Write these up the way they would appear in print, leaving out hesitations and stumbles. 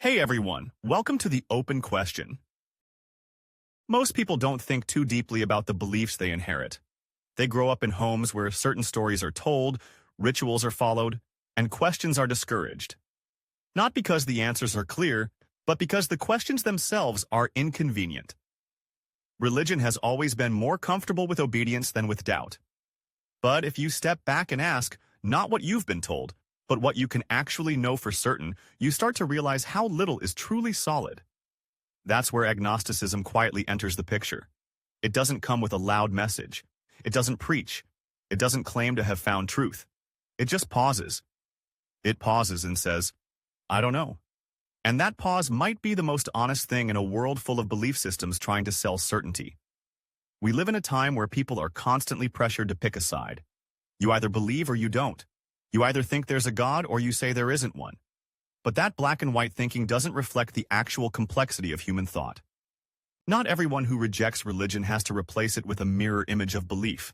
Hey everyone, welcome to the open question. Most people don't think too deeply about the beliefs they inherit. They grow up in homes where certain stories are told, rituals are followed, and questions are discouraged. Not because the answers are clear, but because the questions themselves are inconvenient. Religion has always been more comfortable with obedience than with doubt. But if you step back and ask, not what you've been told, but what you can actually know for certain, you start to realize how little is truly solid. That's where agnosticism quietly enters the picture. It doesn't come with a loud message. It doesn't preach. It doesn't claim to have found truth. It just pauses. It pauses and says, I don't know. And that pause might be the most honest thing in a world full of belief systems trying to sell certainty. We live in a time where people are constantly pressured to pick a side. You either believe or you don't. You either think there's a God or you say there isn't one. But that black and white thinking doesn't reflect the actual complexity of human thought. Not everyone who rejects religion has to replace it with a mirror image of belief.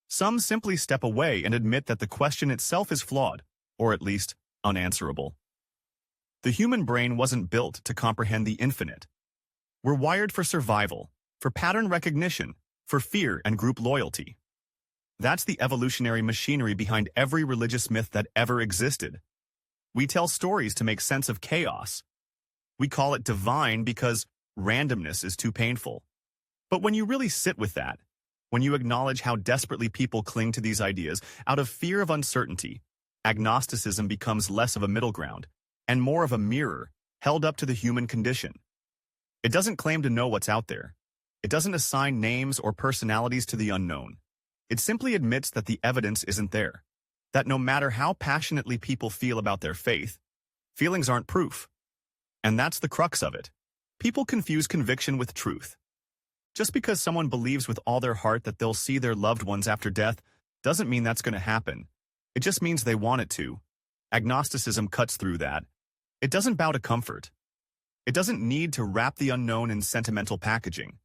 Some simply step away and admit that the question itself is flawed, or at least unanswerable. The human brain wasn't built to comprehend the infinite. We're wired for survival, for pattern recognition, for fear and group loyalty. That's the evolutionary machinery behind every religious myth that ever existed. We tell stories to make sense of chaos. We call it divine because randomness is too painful. But when you really sit with that, when you acknowledge how desperately people cling to these ideas out of fear of uncertainty, agnosticism becomes less of a middle ground and more of a mirror held up to the human condition. It doesn't claim to know what's out there. It doesn't assign names or personalities to the unknown. It simply admits that the evidence isn't there, that no matter how passionately people feel about their faith, feelings aren't proof. And that's the crux of it. People confuse conviction with truth. Just because someone believes with all their heart that they'll see their loved ones after death doesn't mean that's going to happen. It just means they want it to. Agnosticism cuts through that. It doesn't bow to comfort. It doesn't need to wrap the unknown in sentimental packaging.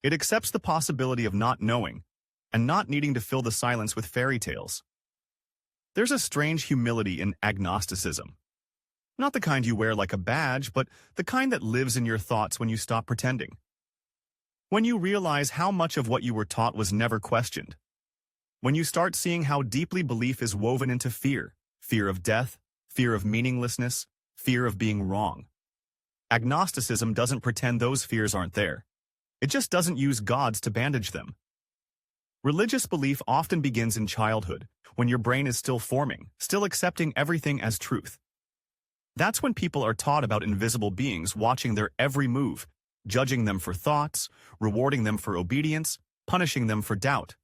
It accepts the possibility of not knowing, and not needing to fill the silence with fairy tales. There's a strange humility in agnosticism. Not the kind you wear like a badge, but the kind that lives in your thoughts when you stop pretending. When you realize how much of what you were taught was never questioned. When you start seeing how deeply belief is woven into fear, fear of death, fear of meaninglessness, fear of being wrong. Agnosticism doesn't pretend those fears aren't there. It just doesn't use gods to bandage them. Religious belief often begins in childhood, when your brain is still forming, still accepting everything as truth. That's when people are taught about invisible beings watching their every move, judging them for thoughts, rewarding them for obedience, punishing them for doubt.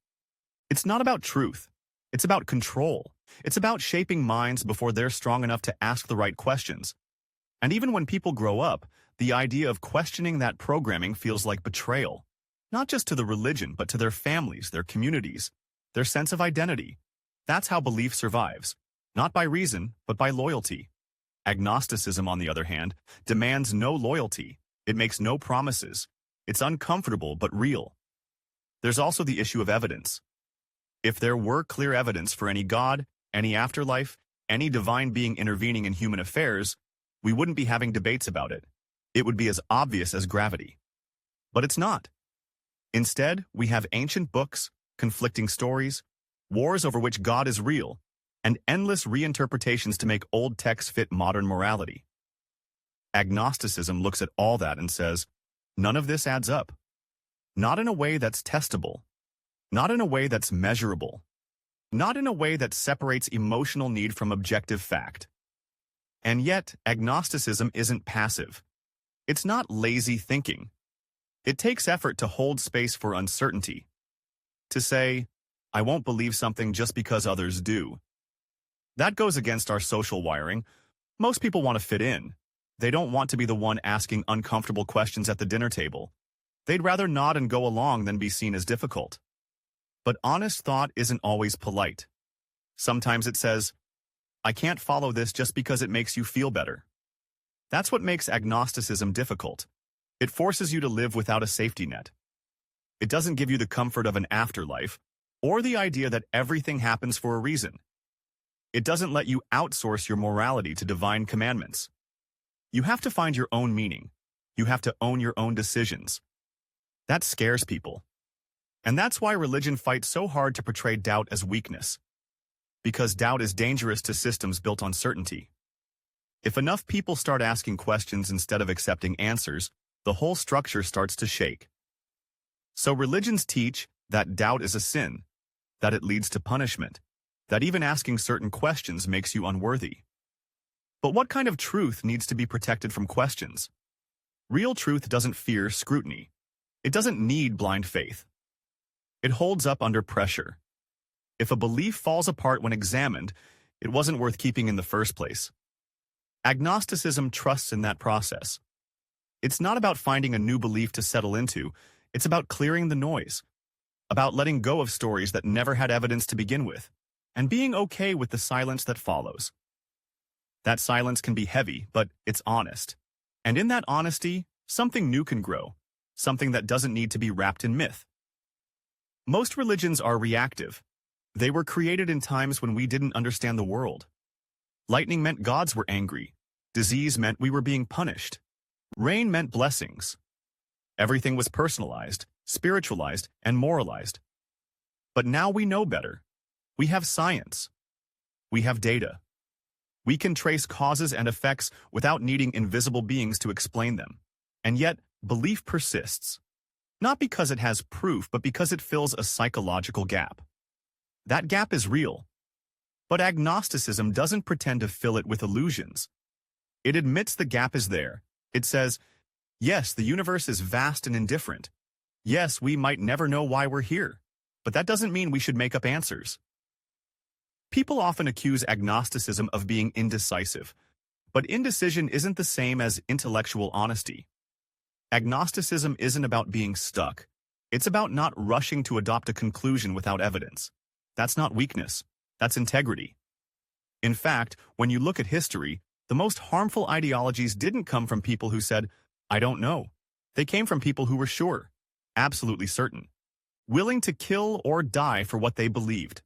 It's not about truth. It's about control. It's about shaping minds before they're strong enough to ask the right questions. And even when people grow up, the idea of questioning that programming feels like betrayal. Not just to the religion, but to their families, their communities, their sense of identity. That's how belief survives, not by reason, but by loyalty. Agnosticism, on the other hand, demands no loyalty. It makes no promises. It's uncomfortable but real. There's also the issue of evidence. If there were clear evidence for any God, any afterlife, any divine being intervening in human affairs, we wouldn't be having debates about it. It would be as obvious as gravity. But it's not. Instead, we have ancient books, conflicting stories, wars over which God is real, and endless reinterpretations to make old texts fit modern morality. Agnosticism looks at all that and says, none of this adds up. Not in a way that's testable. Not in a way that's measurable. Not in a way that separates emotional need from objective fact. And yet, agnosticism isn't passive. It's not lazy thinking. It takes effort to hold space for uncertainty. To say, I won't believe something just because others do. That goes against our social wiring. Most people want to fit in. They don't want to be the one asking uncomfortable questions at the dinner table. They'd rather nod and go along than be seen as difficult. But honest thought isn't always polite. Sometimes it says, I can't follow this just because it makes you feel better. That's what makes agnosticism difficult. It forces you to live without a safety net. It doesn't give you the comfort of an afterlife, or the idea that everything happens for a reason. It doesn't let you outsource your morality to divine commandments. You have to find your own meaning. You have to own your own decisions. That scares people. And that's why religion fights so hard to portray doubt as weakness. Because doubt is dangerous to systems built on certainty. If enough people start asking questions instead of accepting answers, the whole structure starts to shake. So religions teach that doubt is a sin, that it leads to punishment, that even asking certain questions makes you unworthy. But what kind of truth needs to be protected from questions? Real truth doesn't fear scrutiny. It doesn't need blind faith. It holds up under pressure. If a belief falls apart when examined, it wasn't worth keeping in the first place. Agnosticism trusts in that process. It's not about finding a new belief to settle into, it's about clearing the noise, about letting go of stories that never had evidence to begin with, and being okay with the silence that follows. That silence can be heavy, but it's honest. And in that honesty, something new can grow, something that doesn't need to be wrapped in myth. Most religions are reactive. They were created in times when we didn't understand the world. Lightning meant gods were angry. Disease meant we were being punished. Rain meant blessings. Everything was personalized, spiritualized, and moralized. But now we know better. We have science. We have data. We can trace causes and effects without needing invisible beings to explain them. And yet, belief persists. Not because it has proof, but because it fills a psychological gap. That gap is real. But agnosticism doesn't pretend to fill it with illusions. It admits the gap is there. It says, yes, the universe is vast and indifferent. Yes, we might never know why we're here. But that doesn't mean we should make up answers. People often accuse agnosticism of being indecisive. But indecision isn't the same as intellectual honesty. Agnosticism isn't about being stuck. It's about not rushing to adopt a conclusion without evidence. That's not weakness. That's integrity. In fact, when you look at history, the most harmful ideologies didn't come from people who said, I don't know. They came from people who were sure, absolutely certain, willing to kill or die for what they believed.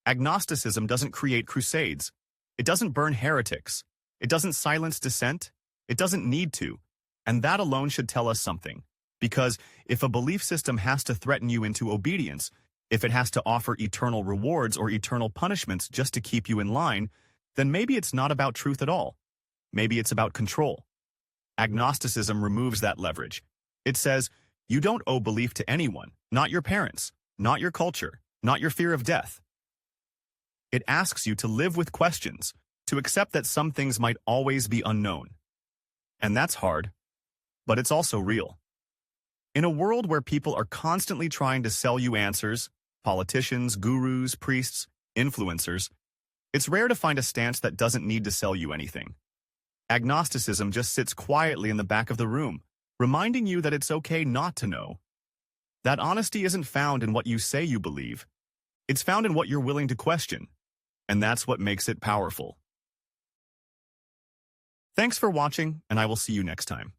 Agnosticism doesn't create crusades. It doesn't burn heretics. It doesn't silence dissent. It doesn't need to. And that alone should tell us something. Because if a belief system has to threaten you into obedience, if it has to offer eternal rewards or eternal punishments just to keep you in line, then maybe it's not about truth at all. Maybe it's about control. Agnosticism removes that leverage. It says, you don't owe belief to anyone, not your parents, not your culture, not your fear of death. It asks you to live with questions, to accept that some things might always be unknown. And that's hard, but it's also real. In a world where people are constantly trying to sell you answers, politicians, gurus, priests, influencers, it's rare to find a stance that doesn't need to sell you anything. Agnosticism just sits quietly in the back of the room, reminding you that it's okay not to know. That honesty isn't found in what you say you believe. It's found in what you're willing to question. And that's what makes it powerful. Thanks for watching, and I will see you next time.